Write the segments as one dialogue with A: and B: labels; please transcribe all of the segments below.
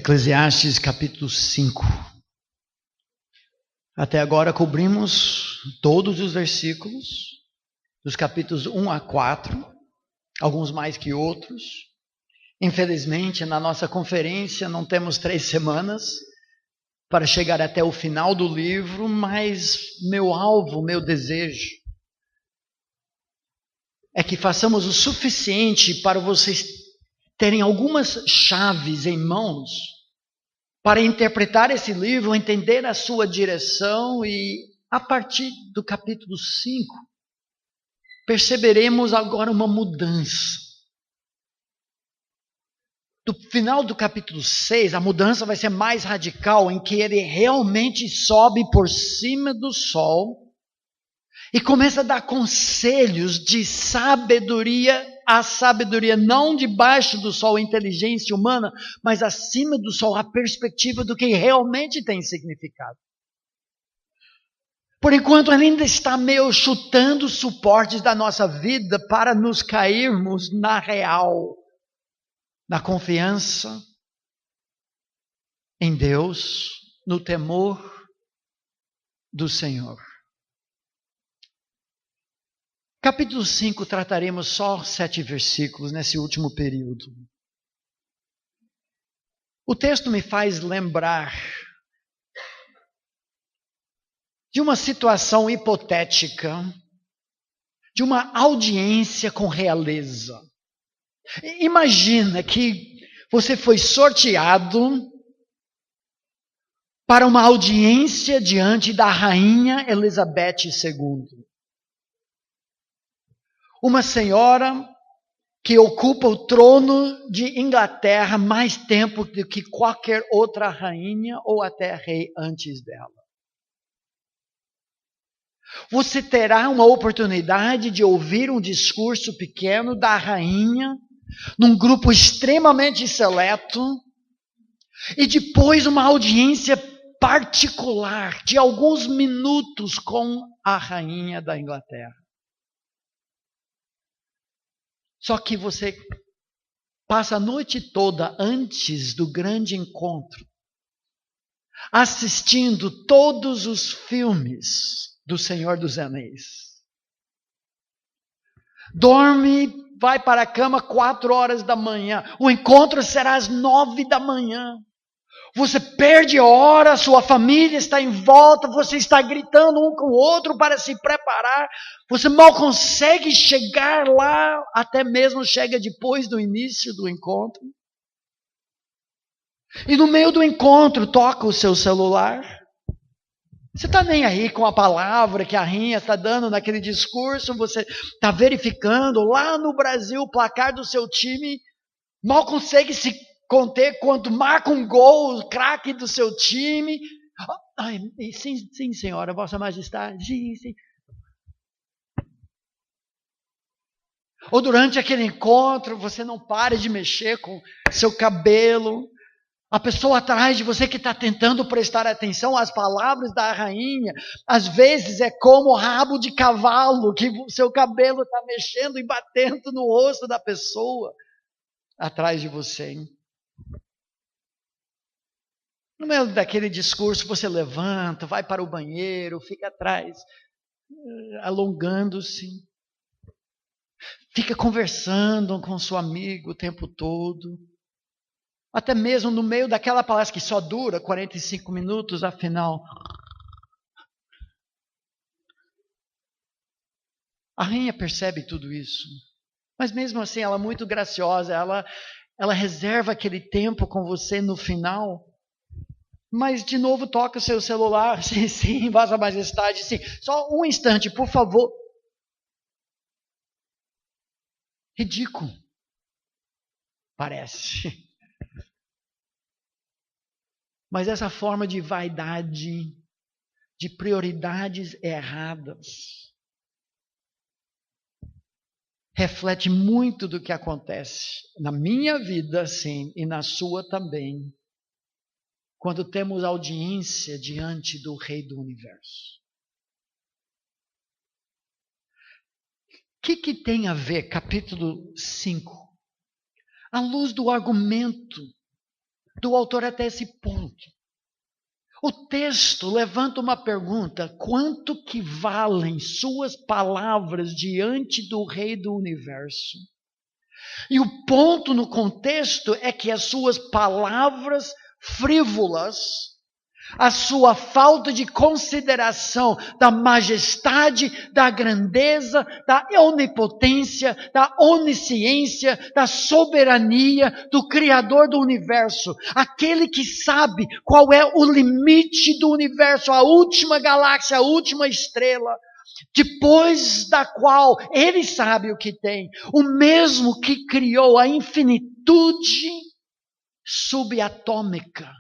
A: Eclesiastes capítulo 5. Até agora cobrimos todos os versículos, dos capítulos 1 a 4, alguns mais que outros. Infelizmente, na nossa conferência não temos 3 semanas para chegar até o final do livro, mas meu alvo, meu desejo é que façamos o suficiente para vocês terem algumas chaves em mãos para interpretar esse livro, entender a sua direção e, a partir do capítulo 5, perceberemos agora uma mudança. Do final do capítulo 6, a mudança vai ser mais radical, em que ele realmente sobe por cima do sol e começa a dar conselhos de sabedoria a sabedoria, não debaixo do sol, a inteligência humana, mas acima do sol, a perspectiva do que realmente tem significado. Por enquanto, ele ainda está meio chutando os suportes da nossa vida para nos cairmos na real, na confiança em Deus, no temor do Senhor. Capítulo 5, trataremos só 7 versículos nesse último período. O texto me faz lembrar de uma situação hipotética, de uma audiência com realeza. Imagina que você foi sorteado para uma audiência diante da rainha Elizabeth II. Uma senhora que ocupa o trono de Inglaterra mais tempo do que qualquer outra rainha ou até rei antes dela. Você terá uma oportunidade de ouvir um discurso pequeno da rainha, num grupo extremamente seleto, e depois uma audiência particular de alguns minutos com a rainha da Inglaterra. Só que você passa a noite toda antes do grande encontro, assistindo todos os filmes do Senhor dos Anéis. Dorme, vai para a cama 4 horas da manhã. O encontro será às 9 da manhã. Você perde a hora, sua família está em volta, você está gritando um com o outro para se preparar. Você mal consegue chegar lá, até mesmo chega depois do início do encontro. E no meio do encontro toca o seu celular. Você está nem aí com a palavra que a rainha está dando naquele discurso, você está verificando lá no Brasil o placar do seu time, mal consegue se conter quando marca um gol, o craque do seu time. Ai, sim, senhora, Vossa Majestade, sim. Ou durante aquele encontro, você não para de mexer com seu cabelo. A pessoa atrás de você que está tentando prestar atenção às palavras da rainha, às vezes é como rabo de cavalo, que o seu cabelo está mexendo e batendo no rosto da pessoa atrás de você. No meio daquele discurso, você levanta, vai para o banheiro, fica atrás, alongando-se. Fica conversando com seu amigo o tempo todo. Até mesmo no meio daquela palestra que só dura 45 minutos, afinal. A rainha percebe tudo isso. Mas mesmo assim, ela é muito graciosa. Ela reserva aquele tempo com você no final. Mas de novo toca o seu celular. Sim, Vossa Majestade, sim. Só um instante, por favor. Ridículo. Parece. Mas essa forma de vaidade, de prioridades erradas, reflete muito do que acontece na minha vida, sim, e na sua também, quando temos audiência diante do Rei do Universo. O que tem a ver capítulo 5? À luz do argumento do autor até esse ponto. O texto levanta uma pergunta: quanto que valem suas palavras diante do Rei do Universo? E o ponto no contexto é que as suas palavras frívolas, a sua falta de consideração da majestade, da grandeza, da onipotência, da onisciência, da soberania do Criador do universo, aquele que sabe qual é o limite do universo, a última galáxia, a última estrela, depois da qual ele sabe o que tem, o mesmo que criou a infinitude subatômica,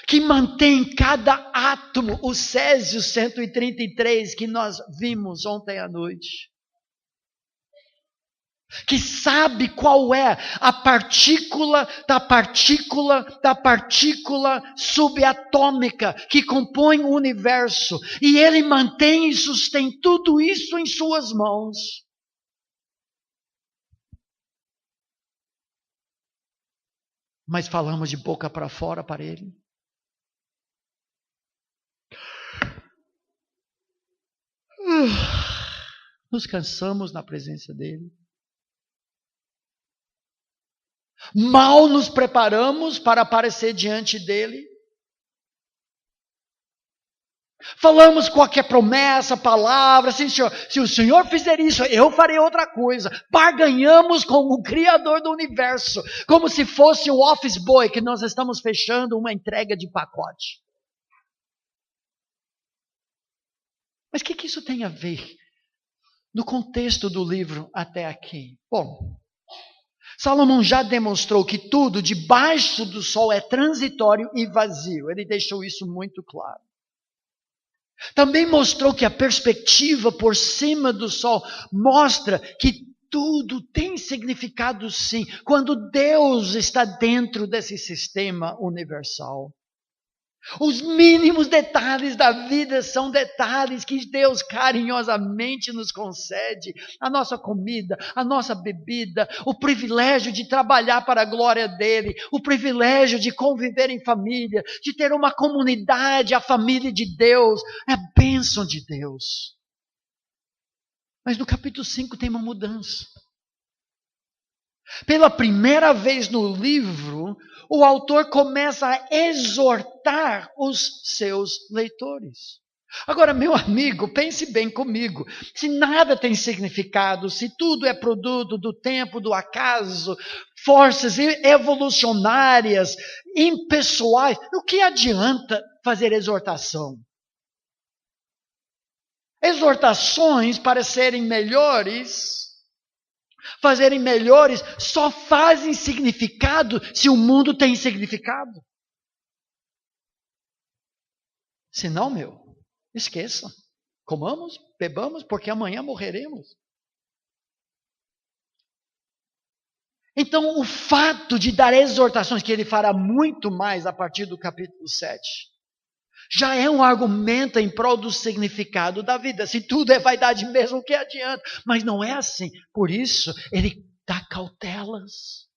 A: que mantém cada átomo, o Césio 133 que nós vimos ontem à noite, que sabe qual é a partícula da partícula da partícula subatômica que compõe o universo, e ele mantém e sustém tudo isso em suas mãos. Mas falamos de boca para fora para ele. Nos cansamos na presença dele. Mal nos preparamos para aparecer diante dele. Falamos qualquer promessa, palavra, assim, Senhor, se o Senhor fizer isso, eu farei outra coisa. Barganhamos com o Criador do universo, como se fosse o office boy que nós estamos fechando uma entrega de pacote. Mas o que isso tem a ver no contexto do livro até aqui? Bom, Salomão já demonstrou que tudo debaixo do sol é transitório e vazio. Ele deixou isso muito claro. Também mostrou que a perspectiva por cima do sol mostra que tudo tem significado sim, quando Deus está dentro desse sistema universal. Os mínimos detalhes da vida são detalhes que Deus carinhosamente nos concede. A nossa comida, a nossa bebida, o privilégio de trabalhar para a glória dele, o privilégio de conviver em família, de ter uma comunidade, a família de Deus, é bênção de Deus. Mas no capítulo 5 tem uma mudança. Pela primeira vez no livro, o autor começa a exortar os seus leitores. Agora, meu amigo, pense bem comigo. Se nada tem significado, se tudo é produto do tempo, do acaso, forças evolucionárias, impessoais, o que adianta fazer exortação? Exortações para serem melhores, fazerem melhores, só fazem significado se o mundo tem significado. Se não, esqueça. Comamos, bebamos, porque amanhã morreremos. Então, o fato de dar exortações, que ele fará muito mais a partir do capítulo 7, já é um argumento em prol do significado da vida. Se tudo é vaidade mesmo, o que adianta? Mas não é assim. Por isso, ele dá cautelas.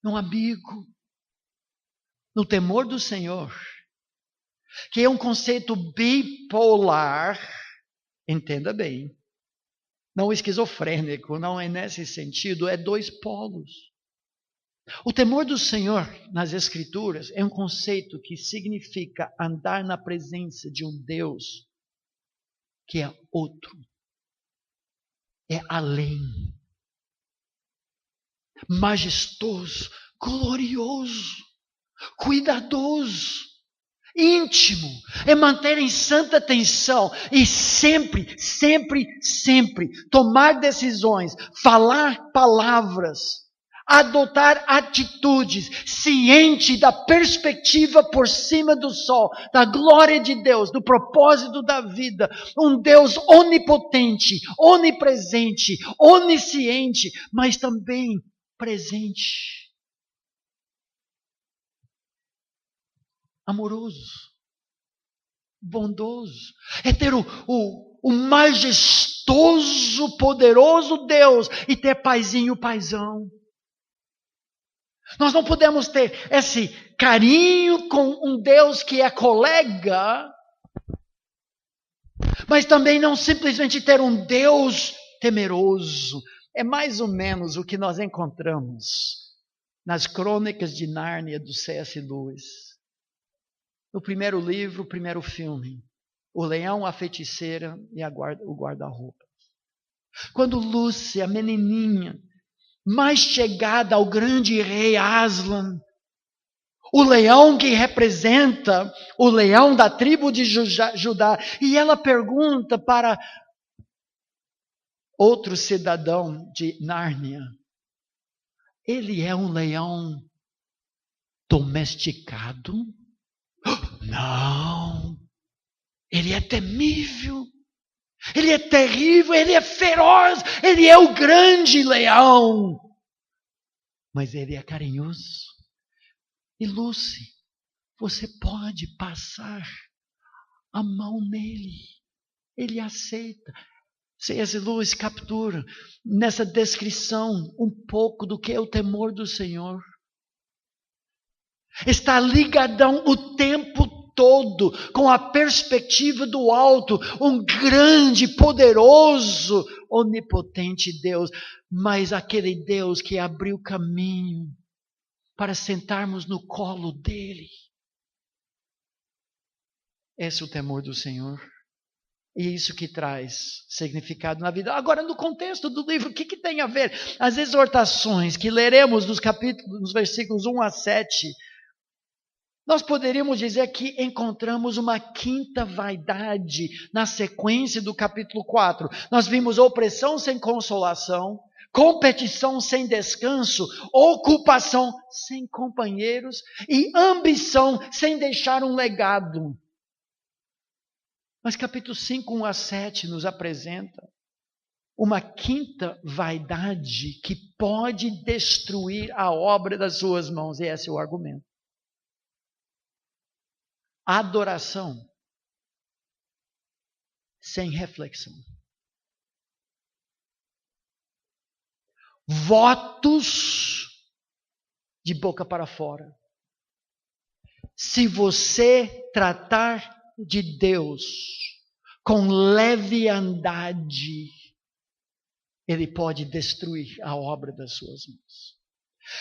A: Meu amigo, no temor do Senhor, que é um conceito bipolar, entenda bem, não esquizofrênico, não é nesse sentido, é dois polos. O temor do Senhor nas Escrituras é um conceito que significa andar na presença de um Deus que é outro, é além, majestoso, glorioso, cuidadoso, íntimo, é manter em santa atenção e sempre, sempre, sempre tomar decisões, falar palavras, adotar atitudes, ciente da perspectiva por cima do sol, da glória de Deus, do propósito da vida. Um Deus onipotente, onipresente, onisciente, mas também presente. Amoroso, bondoso. É ter o majestoso, poderoso Deus e ter paizinho, paizão. Nós não podemos ter esse carinho com um Deus que é colega, mas também não simplesmente ter um Deus temeroso. É mais ou menos o que nós encontramos nas Crônicas de Nárnia do C.S. Lewis. No primeiro livro, o primeiro filme, O Leão, a Feiticeira e o Guarda-Roupa. Quando Lúcia, a menininha, mais chegada ao grande rei Aslan, o leão que representa o leão da tribo de Judá, e ela pergunta para outro cidadão de Nárnia, ele é um leão domesticado? Não, ele é temível, ele é terrível, ele é feroz, ele é o grande leão, mas ele é carinhoso. E Lucy, você pode passar a mão nele, ele aceita. C.S. Lewis captura nessa descrição um pouco do que é o temor do Senhor. Está ligadão o tempo todo com a perspectiva do alto, um grande, poderoso, onipotente Deus, mas aquele Deus que abriu caminho para sentarmos no colo dele. Esse é o temor do Senhor. E é isso que traz significado na vida. Agora, no contexto do livro, o que tem a ver? As exortações que leremos nos versículos 1 a 7, nós poderíamos dizer que encontramos uma quinta vaidade na sequência do capítulo 4. Nós vimos opressão sem consolação, competição sem descanso, ocupação sem companheiros e ambição sem deixar um legado. Mas capítulo 5, 1 a 7 nos apresenta uma quinta vaidade que pode destruir a obra das suas mãos, e esse é o argumento. Adoração sem reflexão. Votos de boca para fora. Se você tratar de Deus com leviandade, Ele pode destruir a obra das suas mãos.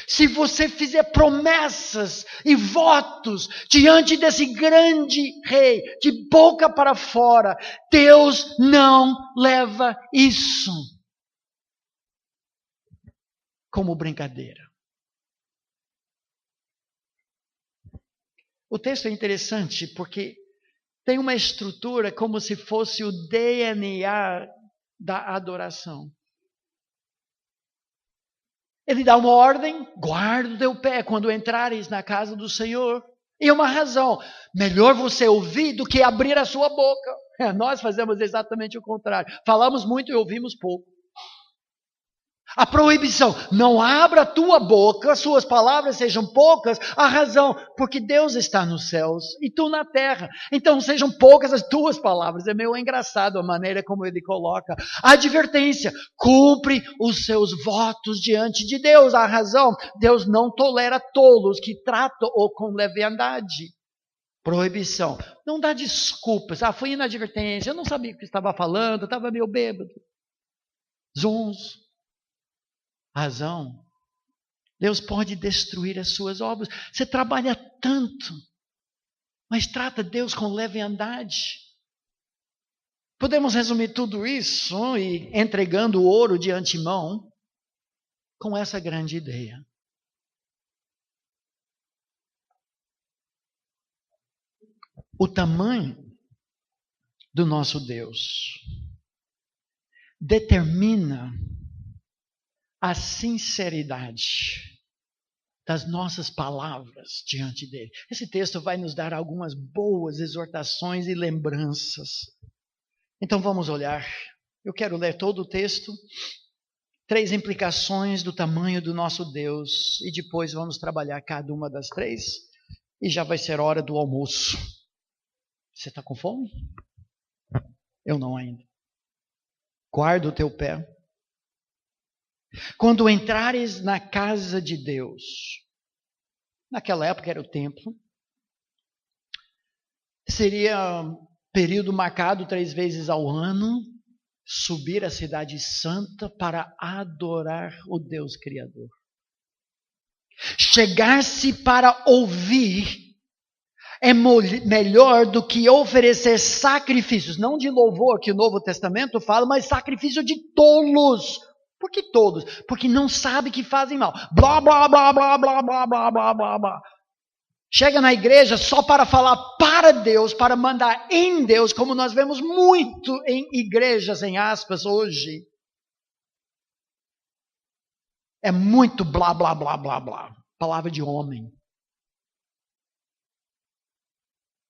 A: Se você fizer promessas e votos diante desse grande rei, de boca para fora, Deus não leva isso como brincadeira. O texto é interessante porque tem uma estrutura como se fosse o DNA da adoração. Ele dá uma ordem, guarda o teu pé quando entrares na casa do Senhor. E uma razão, melhor você ouvir do que abrir a sua boca. Nós fazemos exatamente o contrário. Falamos muito e ouvimos pouco. A proibição, não abra a tua boca, suas palavras sejam poucas. A razão, porque Deus está nos céus e tu na terra. Então sejam poucas as tuas palavras. É meio engraçado a maneira como ele coloca. A advertência, cumpre os seus votos diante de Deus. A razão, Deus não tolera tolos que tratam ou com leviandade. Proibição, não dá desculpas. Fui inadvertência, eu não sabia o que estava falando, estava meio bêbado. Zonzo. Razão, Deus pode destruir as suas obras. Você trabalha tanto, mas trata Deus com leviandade. Podemos resumir tudo isso e entregando o ouro de antemão com essa grande ideia. O tamanho do nosso Deus determina a sinceridade das nossas palavras diante dele. Esse texto vai nos dar algumas boas exortações e lembranças. Então vamos olhar. Eu quero ler todo o texto, 3 implicações do tamanho do nosso Deus, e depois vamos trabalhar cada uma das 3, e já vai ser hora do almoço. Você está com fome? Eu não ainda. Guarda o teu pé. Quando entrares na casa de Deus, naquela época era o templo. Seria um período marcado 3 vezes ao ano, subir à cidade santa para adorar o Deus Criador. Chegar-se para ouvir é melhor do que oferecer sacrifícios, não de louvor que o Novo Testamento fala, mas sacrifício de tolos. Por que tolos? Porque não sabem que fazem mal. Blá, blá, blá, blá, blá, blá, blá, blá, blá, blá. Chega na igreja só para falar para Deus, para mandar em Deus, como nós vemos muito em igrejas, em aspas, hoje. É muito blá, blá, blá, blá, blá. Palavra de homem.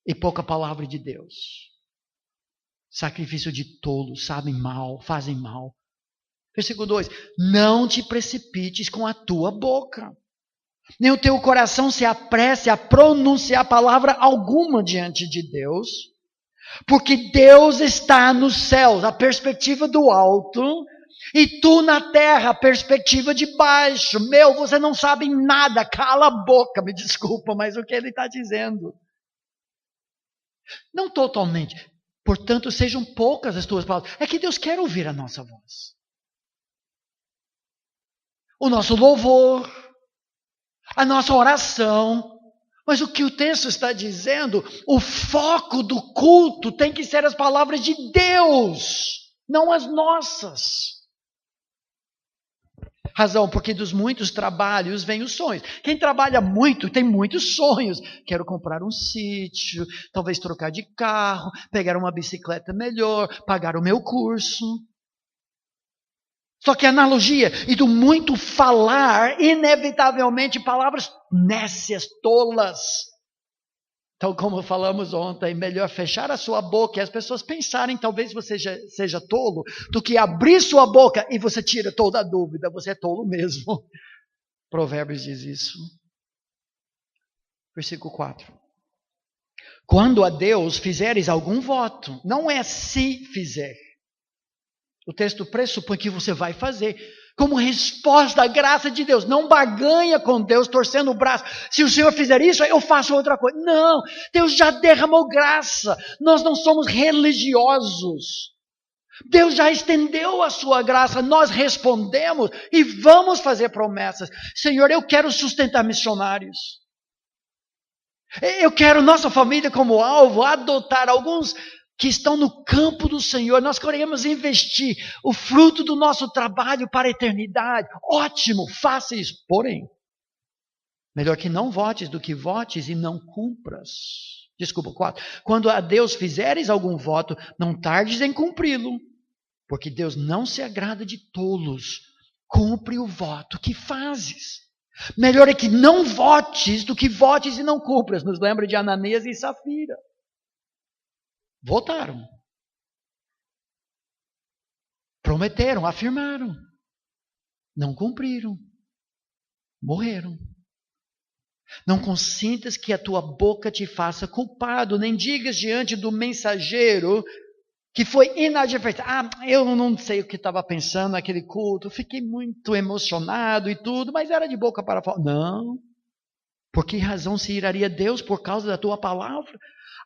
A: E pouca palavra de Deus. Sacrifício de tolos, sabem mal, fazem mal. Versículo 2. Não te precipites com a tua boca, nem o teu coração se apresse a pronunciar palavra alguma diante de Deus, porque Deus está nos céus, a perspectiva do alto, e tu na terra, a perspectiva de baixo. Você não sabe nada, cala a boca, me desculpa, mas o que ele está dizendo? Não totalmente. Portanto, sejam poucas as tuas palavras. É que Deus quer ouvir a nossa voz. O nosso louvor, a nossa oração. Mas o que o texto está dizendo, o foco do culto tem que ser as palavras de Deus, não as nossas. Razão, porque dos muitos trabalhos vêm os sonhos. Quem trabalha muito tem muitos sonhos. Quero comprar um sítio, talvez trocar de carro, pegar uma bicicleta melhor, pagar o meu curso. Só que a analogia e do muito falar, inevitavelmente palavras nécias, tolas. Então, como falamos ontem, melhor fechar a sua boca e as pessoas pensarem, talvez você seja tolo, do que abrir sua boca e você tira toda a dúvida, você é tolo mesmo. Provérbios diz isso. Versículo 4. Quando a Deus fizeres algum voto, não é se fizer. O texto pressupõe que você vai fazer. Como resposta à graça de Deus. Não barganha com Deus, torcendo o braço. Se o Senhor fizer isso, eu faço outra coisa. Não, Deus já derramou graça. Nós não somos religiosos. Deus já estendeu a sua graça. Nós respondemos e vamos fazer promessas. Senhor, eu quero sustentar missionários. Eu quero nossa família como alvo, adotar alguns que estão no campo do Senhor. Nós queremos investir o fruto do nosso trabalho para a eternidade. Ótimo, faça isso. Porém, melhor que não votes do que votes e não cumpras. Desculpa, 4. Quando a Deus fizeres algum voto, não tardes em cumpri-lo, porque Deus não se agrada de tolos. Cumpre o voto que fazes. Melhor é que não votes do que votes e não cumpras. Nos lembra de Ananias e Safira. Votaram. Prometeram, afirmaram. Não cumpriram. Morreram. Não consintas que a tua boca te faça culpado, nem digas diante do mensageiro que foi inadvertido. Eu não sei o que estava pensando naquele culto, fiquei muito emocionado e tudo, mas era de boca para fora. Não. Por que razão se iraria Deus por causa da tua palavra?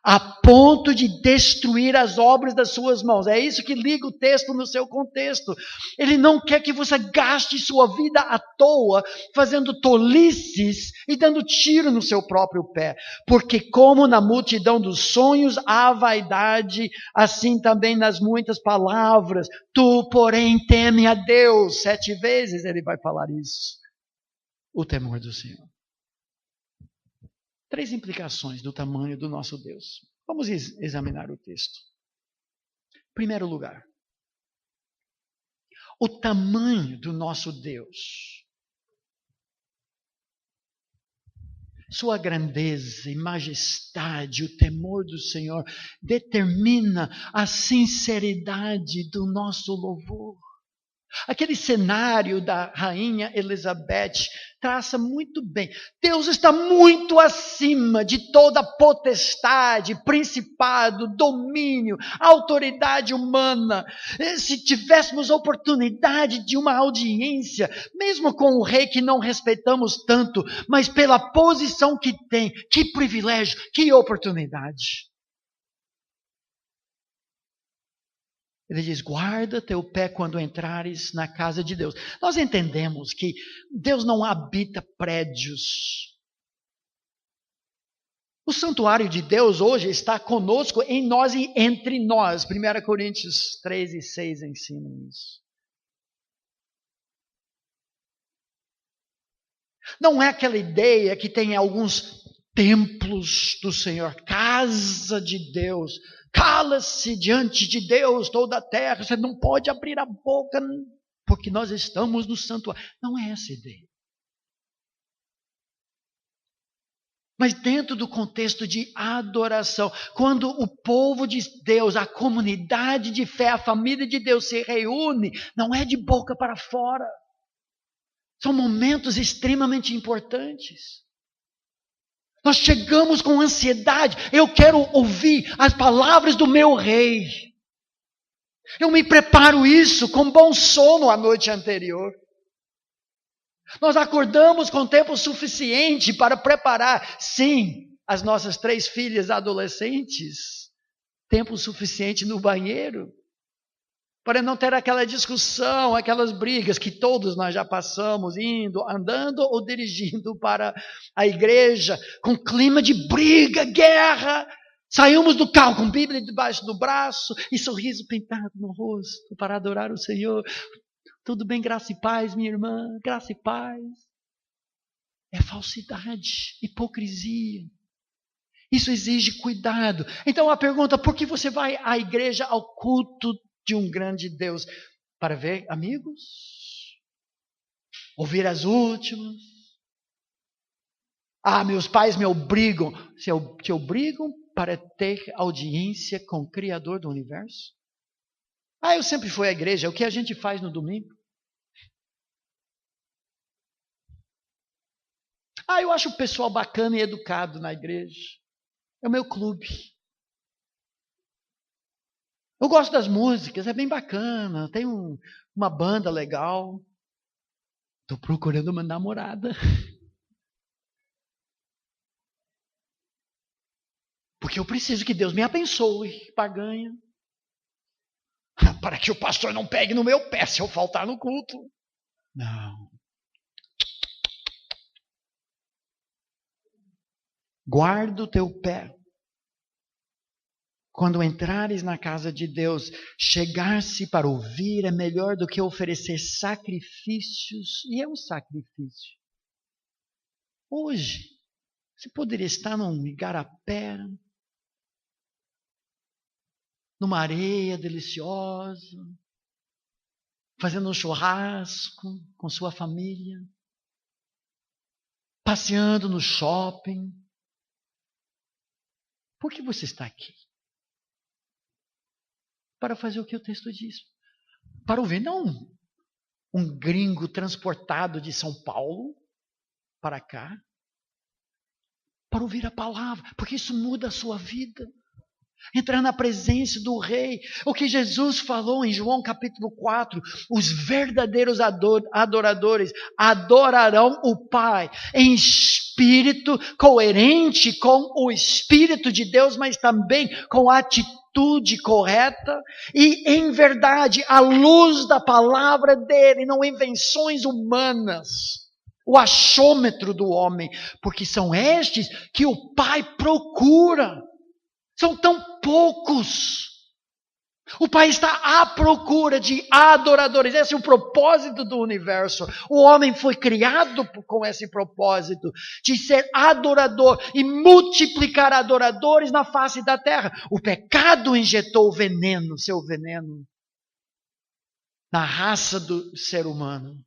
A: A ponto de destruir as obras das suas mãos. É isso que liga o texto no seu contexto. Ele não quer que você gaste sua vida à toa, fazendo tolices e dando tiro no seu próprio pé. Porque como na multidão dos sonhos há vaidade, assim também nas muitas palavras. Tu, porém, teme a Deus. 7 vezes ele vai falar isso. O temor do Senhor. 3 implicações do tamanho do nosso Deus. Vamos examinar o texto. Em primeiro lugar, o tamanho do nosso Deus. Sua grandeza e majestade, o temor do Senhor, determina a sinceridade do nosso louvor. Aquele cenário da rainha Elizabeth traça muito bem. Deus está muito acima de toda potestade, principado, domínio, autoridade humana. Se tivéssemos oportunidade de uma audiência, mesmo com o rei que não respeitamos tanto, mas pela posição que tem, que privilégio, que oportunidade. Ele diz, guarda teu pé quando entrares na casa de Deus. Nós entendemos que Deus não habita prédios. O santuário de Deus hoje está conosco, em nós e entre nós. 1 Coríntios 3 e 6 ensinam isso. Não é aquela ideia que tem alguns templos do Senhor, casa de Deus. Cala-se diante de Deus toda a terra, você não pode abrir a boca, porque nós estamos no santuário. Não é essa a ideia. Mas dentro do contexto de adoração, quando o povo de Deus, a comunidade de fé, a família de Deus se reúne, não é de boca para fora. São momentos extremamente importantes. Nós chegamos com ansiedade. Eu quero ouvir as palavras do meu rei. Eu me preparo isso com bom sono a noite anterior. Nós acordamos com tempo suficiente para preparar, sim, as nossas 3 filhas adolescentes. Tempo suficiente no banheiro. Para não ter aquela discussão, aquelas brigas que todos nós já passamos, indo, andando ou dirigindo para a igreja, com clima de briga, guerra. Saímos do carro com Bíblia debaixo do braço e sorriso pintado no rosto para adorar o Senhor. Tudo bem, graça e paz, minha irmã, graça e paz. É falsidade, hipocrisia. Isso exige cuidado. Então a pergunta, por que você vai à igreja, ao culto de um grande Deus? Para ver amigos? Ouvir as últimas? Meus pais me obrigam. Te obrigam para ter audiência com o Criador do universo? Eu sempre fui à igreja. O que a gente faz no domingo? Eu acho o pessoal bacana e educado na igreja. É o meu clube. Eu gosto das músicas, é bem bacana. Tem uma banda legal. Estou procurando uma namorada. Porque eu preciso que Deus me abençoe para ganhar. Para que o pastor não pegue no meu pé se eu faltar no culto. Não. Guarda o teu pé. Quando entrares na casa de Deus, chegar-se para ouvir é melhor do que oferecer sacrifícios. E é um sacrifício. Hoje, você poderia estar num igarapé, numa areia deliciosa, fazendo um churrasco com sua família, passeando no shopping. Por que você está aqui? Para fazer o que o texto diz. Para ouvir, não um gringo transportado de São Paulo para cá. Para ouvir a palavra, porque isso muda a sua vida. Entrar na presença do rei. O que Jesus falou em João capítulo 4. Os verdadeiros adoradores adorarão o Pai em espírito coerente com o Espírito de Deus, mas também com a atitude correta e em verdade, à luz da palavra dele, não invenções humanas. O achômetro do homem, porque são estes que o Pai procura. São tão poucos. O Pai está à procura de adoradores. Esse é o propósito do universo. O homem foi criado com esse propósito de ser adorador e multiplicar adoradores na face da terra. O pecado injetou veneno, seu veneno, na raça do ser humano.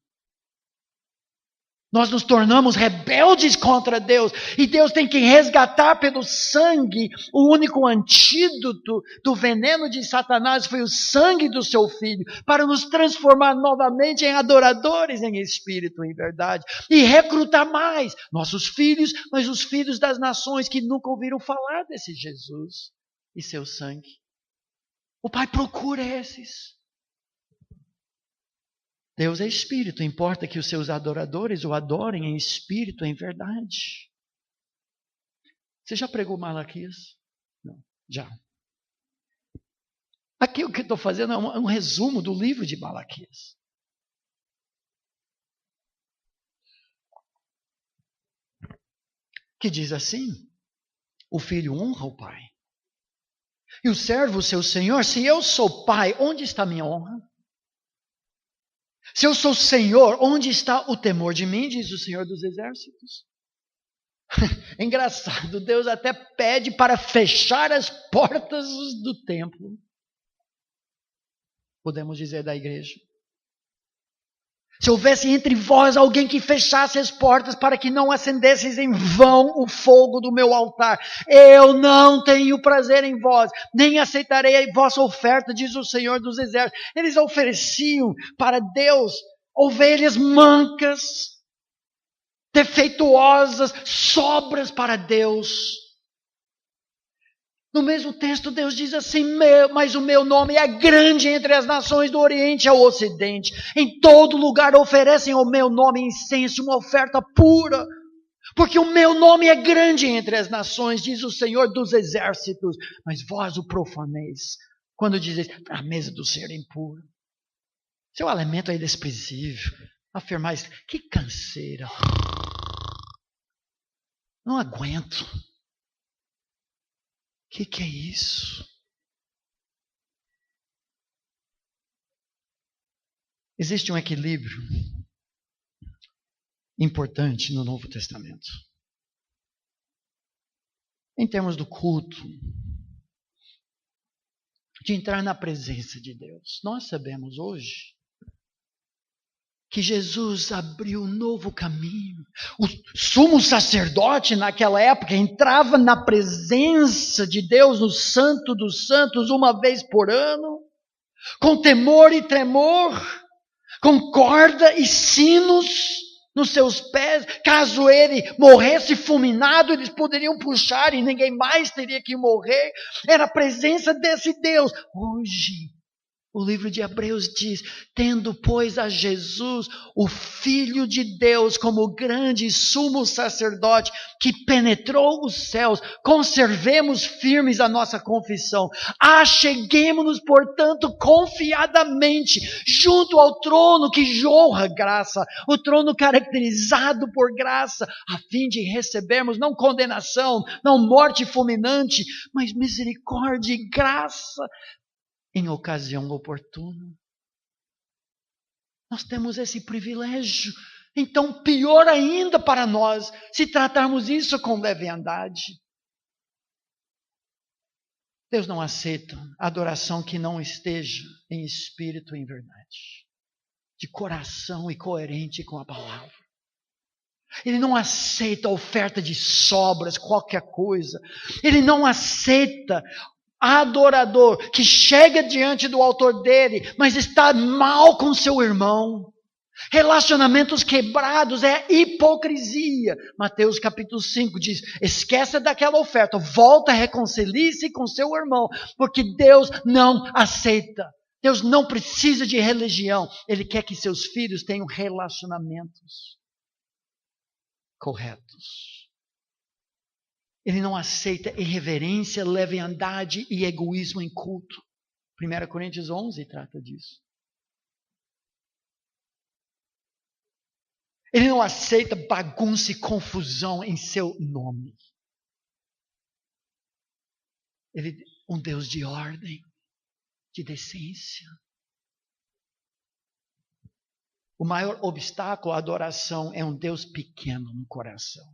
A: Nós nos tornamos rebeldes contra Deus. E Deus tem que resgatar pelo sangue. O único antídoto do veneno de Satanás foi o sangue do seu Filho. Para nos transformar novamente em adoradores em espírito e em verdade. E recrutar mais nossos filhos, mas os filhos das nações que nunca ouviram falar desse Jesus e seu sangue. O Pai procura esses. Deus é espírito, importa que os seus adoradores o adorem em espírito, em verdade. Você já pregou Malaquias? Não, já. Aqui o que eu estou fazendo é um resumo do livro de Malaquias. Que diz assim: o filho honra o pai. E o servo o seu senhor. Se eu sou pai, onde está minha honra? Se eu sou Senhor, onde está o temor de mim, diz o Senhor dos Exércitos? É engraçado, Deus até pede para fechar as portas do templo. Podemos dizer da igreja. Se houvesse entre vós alguém que fechasse as portas para que não acendesseis em vão o fogo do meu altar, eu não tenho prazer em vós, nem aceitarei a vossa oferta, diz o Senhor dos Exércitos. Eles ofereciam para Deus ovelhas mancas, defeituosas, sobras para Deus. No mesmo texto, Deus diz assim: mas o meu nome é grande entre as nações do Oriente ao Ocidente. Em todo lugar oferecem ao meu nome incenso, uma oferta pura. Porque o meu nome é grande entre as nações, diz o Senhor dos Exércitos. Mas vós o profaneis, quando dizeis: a mesa do Senhor é impura. Seu alimento é desprezível. Afirmais: que canseira. Não aguento. O que é isso? Existe um equilíbrio importante no Novo Testamento. Em termos do culto, de entrar na presença de Deus. Nós sabemos hoje que Jesus abriu um novo caminho. O sumo sacerdote naquela época entrava na presença de Deus, no Santo dos Santos, uma vez por ano, com temor e tremor, com corda e sinos nos seus pés. Caso ele morresse fulminado, eles poderiam puxar e ninguém mais teria que morrer. Era a presença desse Deus. Hoje, o livro de Hebreus diz: tendo, pois, a Jesus, o Filho de Deus, como grande sumo sacerdote, que penetrou os céus, conservemos firmes a nossa confissão. Acheguemo-nos, portanto, confiadamente, junto ao trono que jorra graça, o trono caracterizado por graça, a fim de recebermos não condenação, não morte fulminante, mas misericórdia e graça, em ocasião oportuna. Nós temos esse privilégio. Então, pior ainda para nós, se tratarmos isso com leviandade. Deus não aceita adoração que não esteja em espírito e em verdade, de coração e coerente com a palavra. Ele não aceita a oferta de sobras, qualquer coisa. Ele não aceita adorador que chega diante do autor dele, mas está mal com seu irmão. Relacionamentos quebrados é hipocrisia. Mateus capítulo 5 diz: esqueça daquela oferta, volta, reconcilie-se com seu irmão, porque Deus não aceita. Deus não precisa de religião. Ele quer que seus filhos tenham relacionamentos corretos. Ele não aceita irreverência, leviandade e egoísmo em culto. 1 Coríntios 11 trata disso. Ele não aceita bagunça e confusão em seu nome. Ele é um Deus de ordem, de decência. O maior obstáculo à adoração é um Deus pequeno no coração.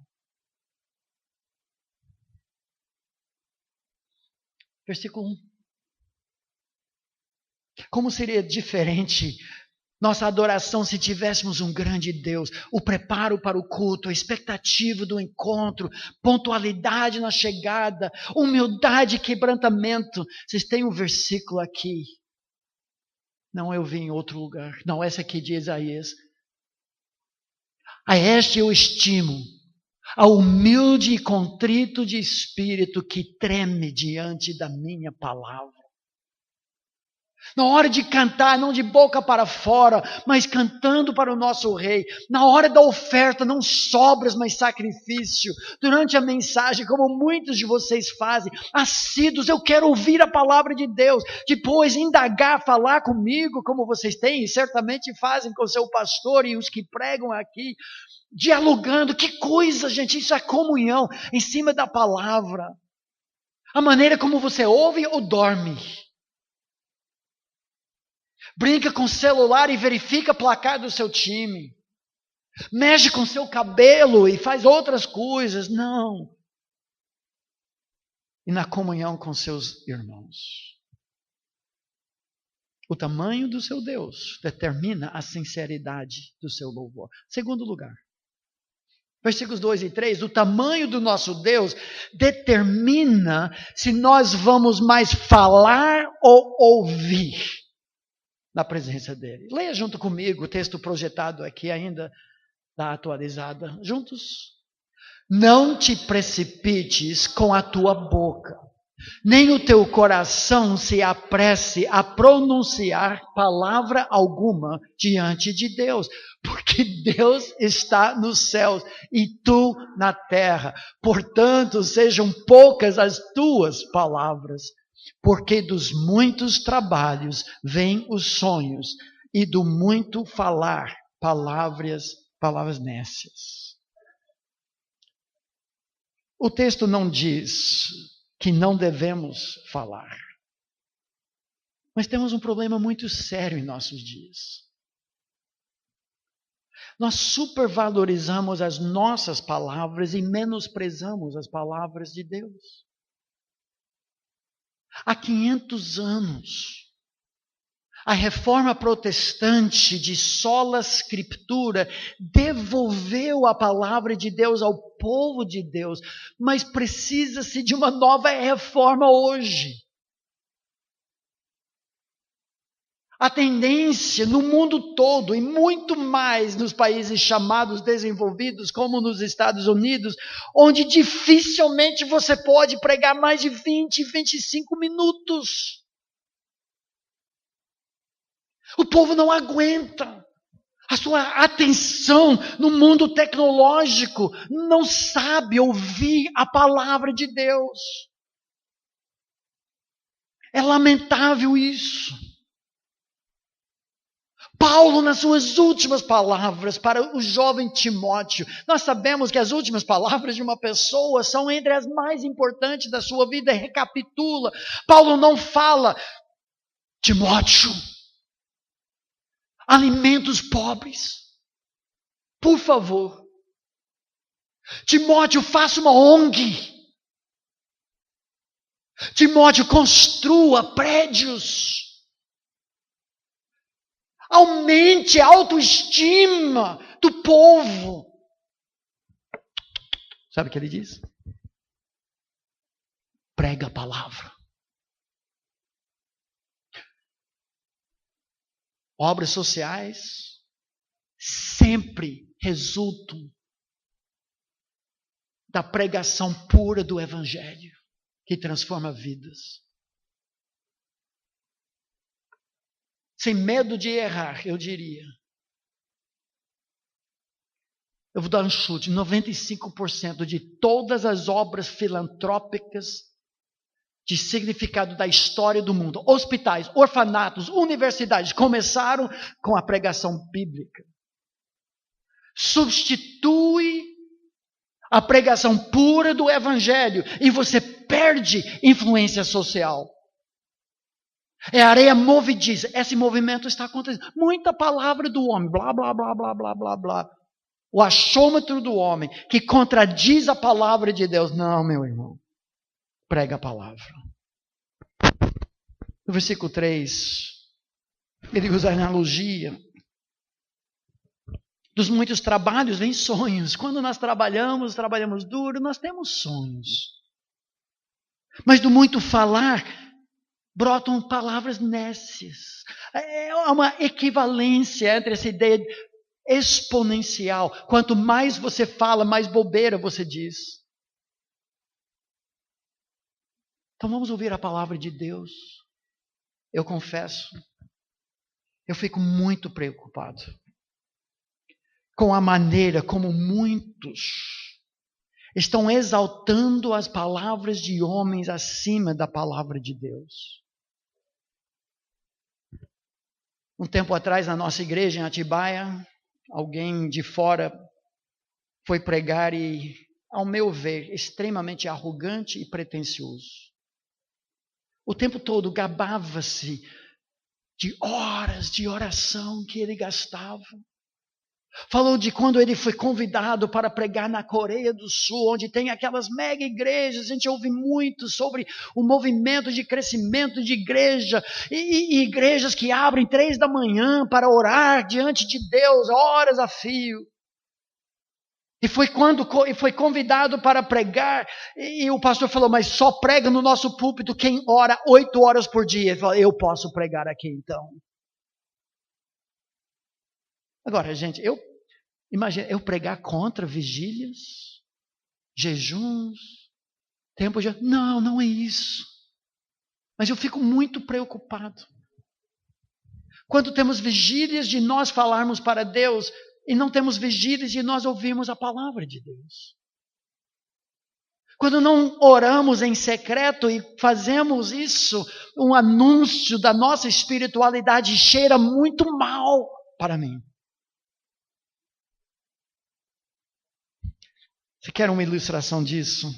A: Versículo 1. Como seria diferente Nossa adoração, se tivéssemos um grande Deus, o preparo para o culto, a expectativa do encontro, pontualidade na chegada, humildade e quebrantamento. Vocês têm um versículo aqui. Não, eu vi em outro lugar. Não, essa aqui de Isaías. A este eu estimo, ao humilde e contrito de espírito que treme diante da minha palavra. Na hora de cantar, não de boca para fora, mas cantando para o nosso Rei. Na hora da oferta, não sobras, mas sacrifício. Durante a mensagem, como muitos de vocês fazem, assíduos, eu quero ouvir a palavra de Deus. Depois, indagar, falar comigo, como vocês têm, e certamente fazem com o seu pastor e os que pregam aqui. Dialogando, que coisa, gente, isso é comunhão em cima da palavra. A maneira como você ouve ou dorme. Brinca com o celular e verifica o placar do seu time. Mexe com seu cabelo e faz outras coisas. Não. E na comunhão com seus irmãos. O tamanho do seu Deus determina a sinceridade do seu louvor. Segundo lugar. Versículos 2 e 3, o tamanho do nosso Deus determina se nós vamos mais falar ou ouvir na presença dele. Leia junto comigo o texto projetado aqui ainda da atualizada. Juntos. Não te precipites com a tua boca, nem o teu coração se apresse a pronunciar palavra alguma diante de Deus, porque Deus está nos céus e tu na terra. Portanto, sejam poucas as tuas palavras, porque dos muitos trabalhos vêm os sonhos, e do muito falar, palavras nécias. O texto não diz que não devemos falar. Mas temos um problema muito sério em nossos dias. Nós supervalorizamos as nossas palavras e menosprezamos as palavras de Deus. Há 500 anos, a reforma protestante de sola scriptura devolveu a palavra de Deus ao povo de Deus, mas precisa-se de uma nova reforma hoje. A tendência no mundo todo, e muito mais nos países chamados desenvolvidos, como nos Estados Unidos, onde dificilmente você pode pregar mais de 20, 25 minutos. O povo não aguenta. A sua atenção no mundo tecnológico não sabe ouvir a palavra de Deus. É lamentável isso. Paulo, nas suas últimas palavras para o jovem Timóteo, nós sabemos que as últimas palavras de uma pessoa são entre as mais importantes da sua vida, recapitula. Paulo não fala, Timóteo, alimenta os pobres, por favor. Timóteo, faça uma ONG. Timóteo, construa prédios. Aumente a autoestima do povo. Sabe o que ele diz? Prega a palavra. Obras sociais sempre resultam da pregação pura do Evangelho, que transforma vidas. Sem medo de errar, eu diria. Eu vou dar um chute, 95% de todas as obras filantrópicas de significado da história do mundo, hospitais, orfanatos, universidades, começaram com a pregação bíblica. Substitui a pregação pura do Evangelho e você perde influência social. É areia movediça. Esse movimento está acontecendo. Muita palavra do homem, blá, blá, blá, blá, blá, blá, blá. O achômetro do homem, que contradiz a palavra de Deus. Não, meu irmão. Prega a palavra. No versículo 3, ele usa a analogia Dos muitos trabalhos vem sonhos. Quando nós trabalhamos duro, nós temos sonhos. Mas do muito falar, brotam palavras nécias. É uma equivalência entre essa ideia exponencial. Quanto mais você fala, mais bobeira você diz. Então vamos ouvir a palavra de Deus. Eu confesso, eu fico muito preocupado com a maneira como muitos estão exaltando as palavras de homens acima da palavra de Deus. Um tempo atrás, na nossa igreja em Atibaia, alguém de fora foi pregar e, ao meu ver, extremamente arrogante e pretensioso. O tempo todo gabava-se de horas de oração que ele gastava. Falou de quando ele foi convidado para pregar na Coreia do Sul, onde tem aquelas mega igrejas. A gente ouve muito sobre o movimento de crescimento de igreja. E igrejas que abrem 3 da manhã para orar diante de Deus, horas a fio. E foi convidado para pregar. E o pastor falou, mas só prega no nosso púlpito quem ora 8 horas por dia. Ele falou, eu posso pregar aqui então. Agora, gente, imagina eu pregar contra vigílias, jejuns, tempo de... Não é isso. Mas eu fico muito preocupado. Quando temos vigílias de nós falarmos para Deus e não temos vigílias de nós ouvirmos a palavra de Deus. Quando não oramos em secreto e fazemos isso, um anúncio da nossa espiritualidade cheira muito mal para mim. Você quer uma ilustração disso?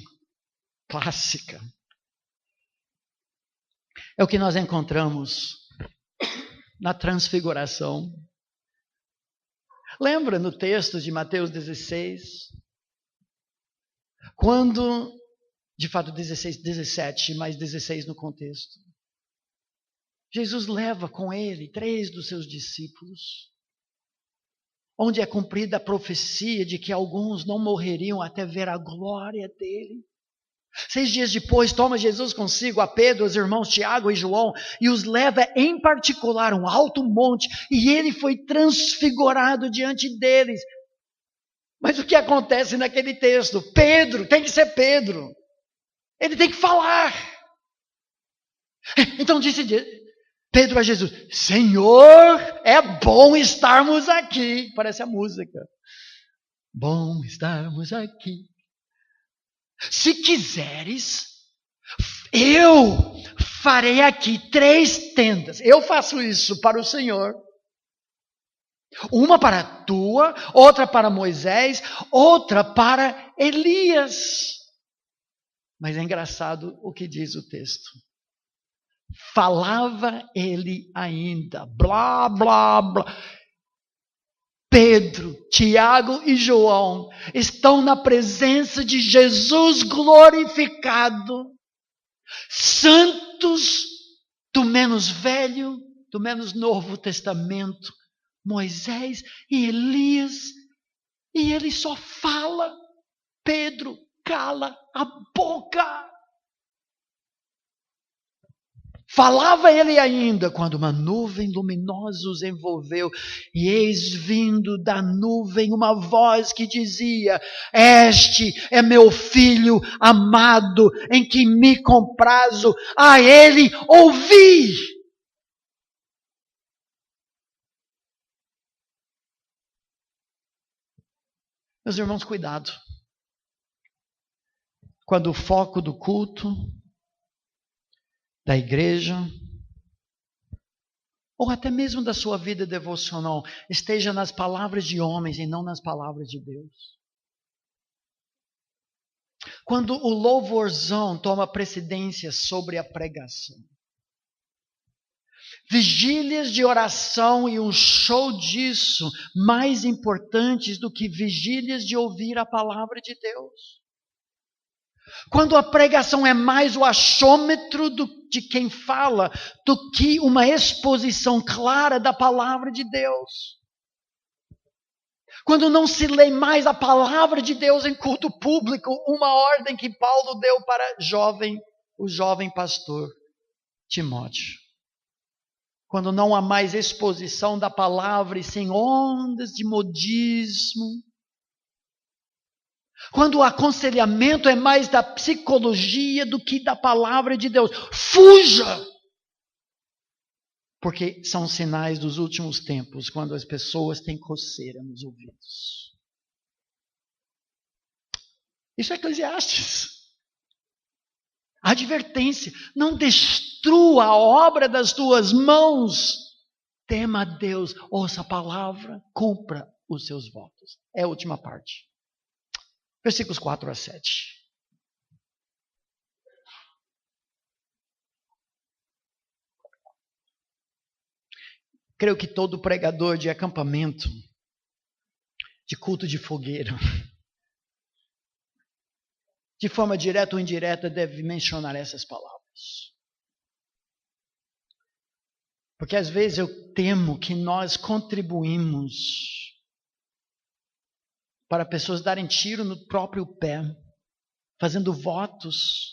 A: Clássica. É o que nós encontramos na transfiguração. Lembra no texto de Mateus 16? Quando, de fato 16, 17, mas 16 no contexto. Jesus leva com ele 3 dos seus discípulos. Onde é cumprida a profecia de que alguns não morreriam até ver a glória dele. 6 dias depois, toma Jesus consigo a Pedro, os irmãos Tiago e João, e os leva em particular a um alto monte, e ele foi transfigurado diante deles. Mas o que acontece naquele texto? Pedro, tem que ser Pedro. Ele tem que falar. Então disse Pedro a Jesus, Senhor, é bom estarmos aqui. Parece a música. Bom estarmos aqui. Se quiseres, eu farei aqui 3 tendas. Eu faço isso para o Senhor. Uma para a tua, outra para Moisés, outra para Elias. Mas é engraçado o que diz o texto. Falava ele ainda, blá, blá, blá. Pedro, Tiago e João estão na presença de Jesus glorificado. Santos do menos velho, do menos novo testamento, Moisés e Elias. E ele só fala. Pedro, cala a boca. Falava ele ainda, quando uma nuvem luminosa os envolveu, e eis vindo da nuvem uma voz que dizia, este é meu filho amado, em que me comprazo, a ele ouvi. Meus irmãos, cuidado. Quando o foco do culto, da igreja, ou até mesmo da sua vida devocional, esteja nas palavras de homens e não nas palavras de Deus. Quando o louvorzão toma precedência sobre a pregação. Vigílias de oração e um show disso mais importantes do que vigílias de ouvir a palavra de Deus. Quando a pregação é mais o achômetro de quem fala do que uma exposição clara da palavra de Deus. Quando não se lê mais a palavra de Deus em culto público, uma ordem que Paulo deu para o jovem pastor Timóteo. Quando não há mais exposição da palavra e sem ondas de modismo. Quando o aconselhamento é mais da psicologia do que da palavra de Deus. Fuja! Porque são sinais dos últimos tempos, quando as pessoas têm coceira nos ouvidos. Isso é Eclesiastes. Advertência, não destrua a obra das tuas mãos. Tema a Deus, ouça a palavra, cumpra os seus votos. É a última parte. Versículos 4 a 7. Creio que todo pregador de acampamento, de culto de fogueira, de forma direta ou indireta, deve mencionar essas palavras. Porque às vezes eu temo que nós contribuímos para pessoas darem tiro no próprio pé, fazendo votos,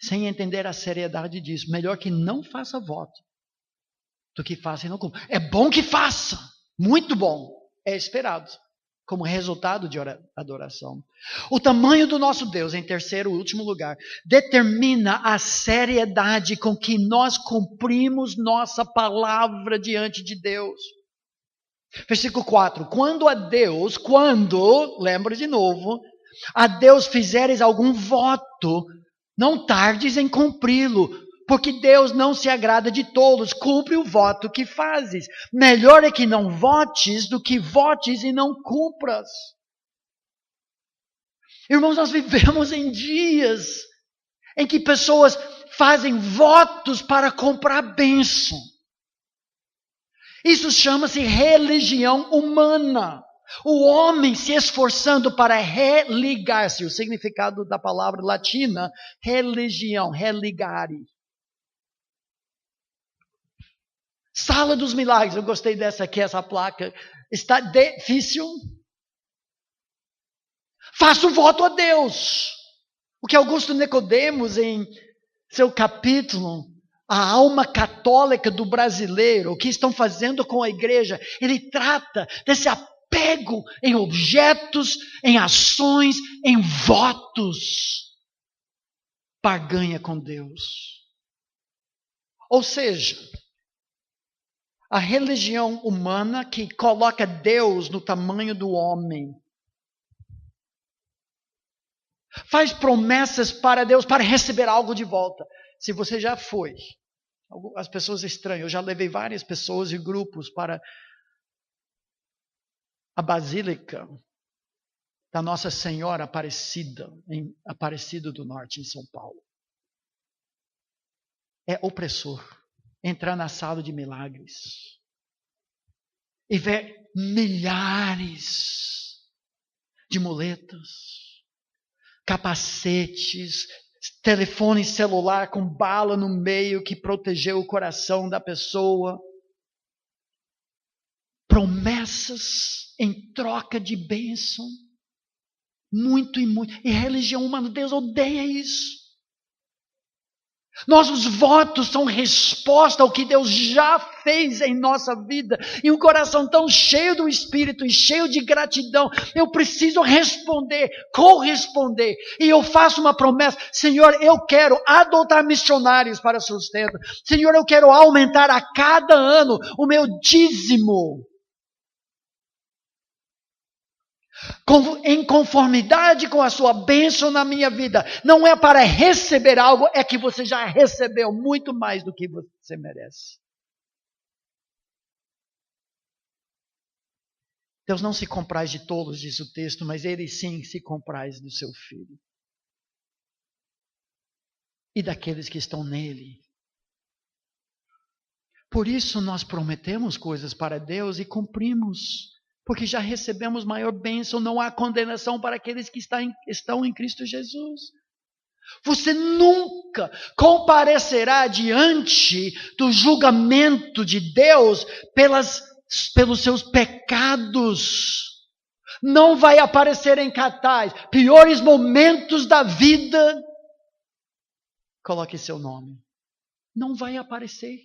A: sem entender a seriedade disso. Melhor que não faça voto do que faça e não cumpra. É bom que faça, muito bom, é esperado, como resultado de adoração. O tamanho do nosso Deus, em terceiro e último lugar, determina a seriedade com que nós cumprimos nossa palavra diante de Deus. Versículo 4, lembra de novo, a Deus fizeres algum voto, não tardes em cumpri-lo, porque Deus não se agrada de tolos, cumpre o voto que fazes. Melhor é que não votes do que votes e não cumpras. Irmãos, nós vivemos em dias em que pessoas fazem votos para comprar bênção. Isso chama-se religião humana. O homem se esforçando para religar-se. O significado da palavra latina, religião, religare. Sala dos Milagres, eu gostei dessa aqui, essa placa. Está difícil? Faça o voto a Deus. O que Augusto Nicodemos, em seu capítulo, A Alma Católica do Brasileiro, o que estão fazendo com a igreja, ele trata desse apego em objetos, em ações, em votos. Barganha com Deus. Ou seja, a religião humana que coloca Deus no tamanho do homem. Faz promessas para Deus para receber algo de volta. Se você já foi, as pessoas estranham, eu já levei várias pessoas e grupos para a Basílica da Nossa Senhora Aparecida, em Aparecida do Norte, em São Paulo. É opressor. Entrar na sala de milagres e ver milhares de muletas, capacetes, telefone celular com bala no meio que protegeu o coração da pessoa, promessas em troca de bênção, muito e muito, e religião humana, Deus odeia isso. Nossos votos são resposta ao que Deus já fez em nossa vida. E um coração tão cheio do Espírito e cheio de gratidão. Eu preciso responder, corresponder. E eu faço uma promessa. Senhor, eu quero adotar missionários para sustento. Senhor, eu quero aumentar a cada ano o meu dízimo. Em conformidade com a sua bênção na minha vida. Não é para receber algo, é que você já recebeu muito mais do que você merece. Deus não se compraz de tolos, diz o texto, mas Ele sim se compraz do seu Filho. E daqueles que estão nele. Por isso nós prometemos coisas para Deus e cumprimos. Porque já recebemos maior bênção, não há condenação para aqueles que estão em Cristo Jesus. Você nunca comparecerá diante do julgamento de Deus pelos seus pecados. Não vai aparecer em cartaz. Piores momentos da vida. Coloque seu nome. Não vai aparecer.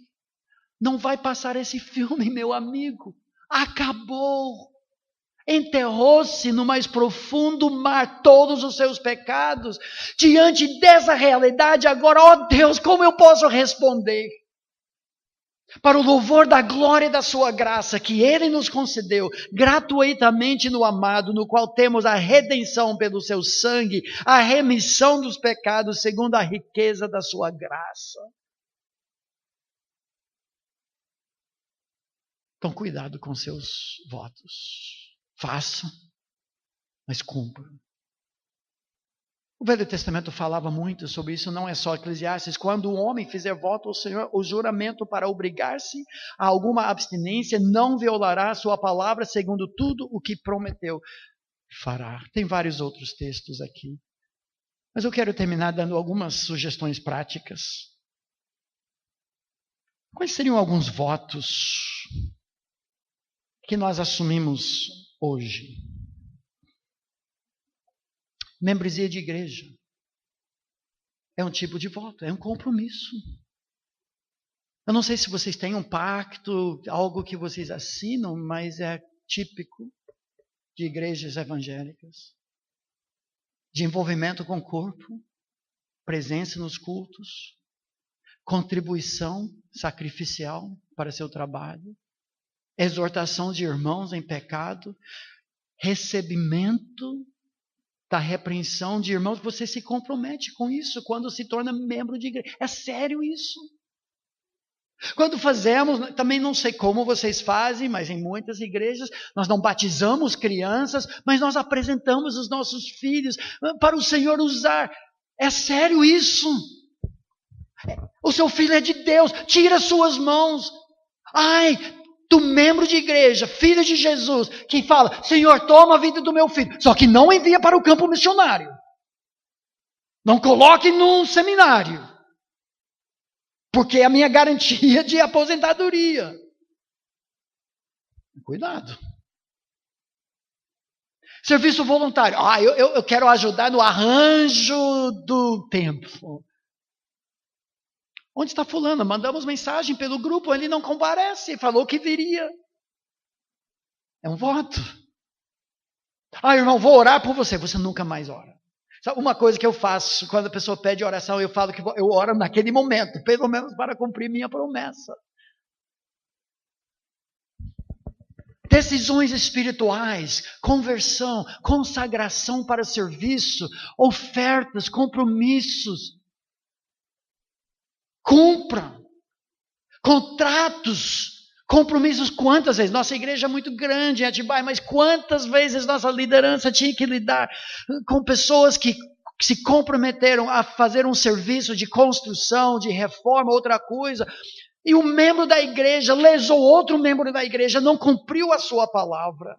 A: Não vai passar esse filme, meu amigo. Acabou. Enterrou-se no mais profundo mar todos os seus pecados. Diante dessa realidade, agora, ó Deus, como eu posso responder? Para o louvor da glória e da sua graça que Ele nos concedeu gratuitamente no amado, no qual temos a redenção pelo seu sangue, a remissão dos pecados segundo a riqueza da sua graça. Então, cuidado com seus votos. Faça, mas cumpra. O Velho Testamento falava muito sobre isso, não é só Eclesiastes. Quando o homem fizer voto ao Senhor, o juramento para obrigar-se a alguma abstinência, não violará a sua palavra, segundo tudo o que prometeu fará. Tem vários outros textos aqui. Mas eu quero terminar dando algumas sugestões práticas. Quais seriam alguns votos que nós assumimos hoje? Membresia de igreja é um tipo de voto, é um compromisso. Eu não sei se vocês têm um pacto, algo que vocês assinam, mas é típico de igrejas evangélicas. De envolvimento com o corpo, presença nos cultos, contribuição sacrificial para seu trabalho, exortação de irmãos em pecado, recebimento da repreensão de irmãos. Você se compromete com isso quando se torna membro de igreja. É sério isso. Quando fazemos, também não sei como vocês fazem, mas em muitas igrejas nós não batizamos crianças, mas nós apresentamos os nossos filhos para o Senhor usar. É sério isso. O seu filho é de Deus, tira suas mãos. Ai, do membro de igreja, filho de Jesus, que fala, Senhor, toma a vida do meu filho, só que não envia para o campo missionário. Não coloque num seminário, porque é a minha garantia de aposentadoria. Cuidado. Serviço voluntário. Eu quero ajudar no arranjo do templo. Onde está fulano? Mandamos mensagem pelo grupo, ele não comparece, falou que viria. É um voto. Irmão, vou orar por você. Você nunca mais ora. Sabe uma coisa que eu faço, quando a pessoa pede oração, eu falo que eu oro naquele momento, pelo menos para cumprir minha promessa. Decisões espirituais, conversão, consagração para serviço, ofertas, compromissos. Cumpra. Contratos, compromissos. Quantas vezes? Nossa igreja é muito grande em Atibaia, mas quantas vezes nossa liderança tinha que lidar com pessoas que se comprometeram a fazer um serviço de construção, de reforma, outra coisa, e o membro da igreja lesou outro membro da igreja, não cumpriu a sua palavra.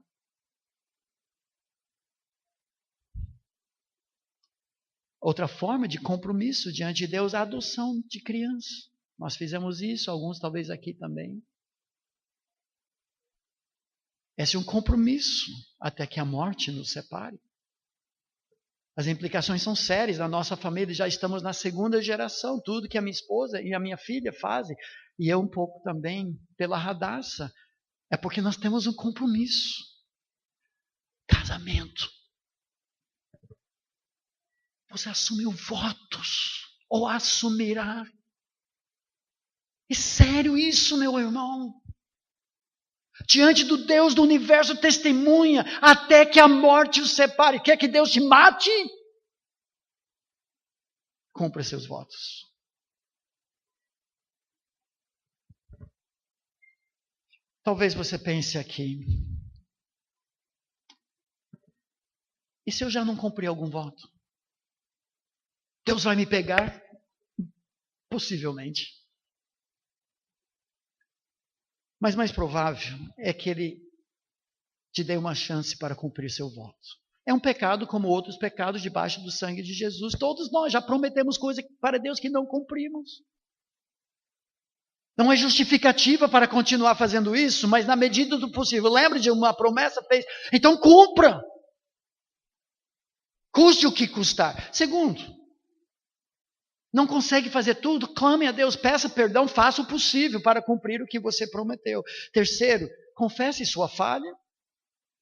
A: Outra forma de compromisso diante de Deus é a adoção de criança. Nós fizemos isso, alguns talvez aqui também. Esse é um compromisso até que a morte nos separe. As implicações são sérias. Na nossa família já estamos na segunda geração. Tudo que a minha esposa e a minha filha fazem, e eu um pouco também pela Radassa, é porque nós temos um compromisso. Casamento. Você assumiu votos, ou assumirá. É sério isso, meu irmão. Diante do Deus do universo, testemunha até que a morte os separe. Quer que Deus te mate? Cumpra seus votos. Talvez você pense aqui, e se eu já não cumprir algum voto? Deus vai me pegar? Possivelmente. Mas mais provável é que Ele te dê uma chance para cumprir seu voto. É um pecado como outros pecados debaixo do sangue de Jesus. Todos nós já prometemos coisas para Deus que não cumprimos. Não é justificativa para continuar fazendo isso, mas na medida do possível. Lembre de uma promessa feita. Então cumpra. Custe o que custar. Segundo, não consegue fazer tudo? Clame a Deus, peça perdão, faça o possível para cumprir o que você prometeu. Terceiro, confesse sua falha.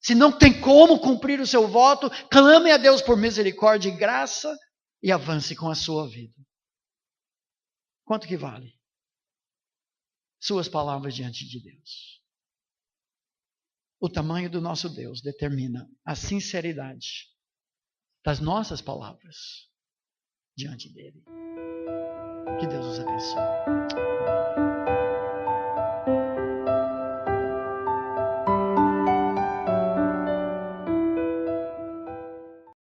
A: Se não tem como cumprir o seu voto, clame a Deus por misericórdia e graça e avance com a sua vida. Quanto que vale? Suas palavras diante de Deus. O tamanho do nosso Deus determina a sinceridade das nossas palavras diante dele. Que Deus os abençoe.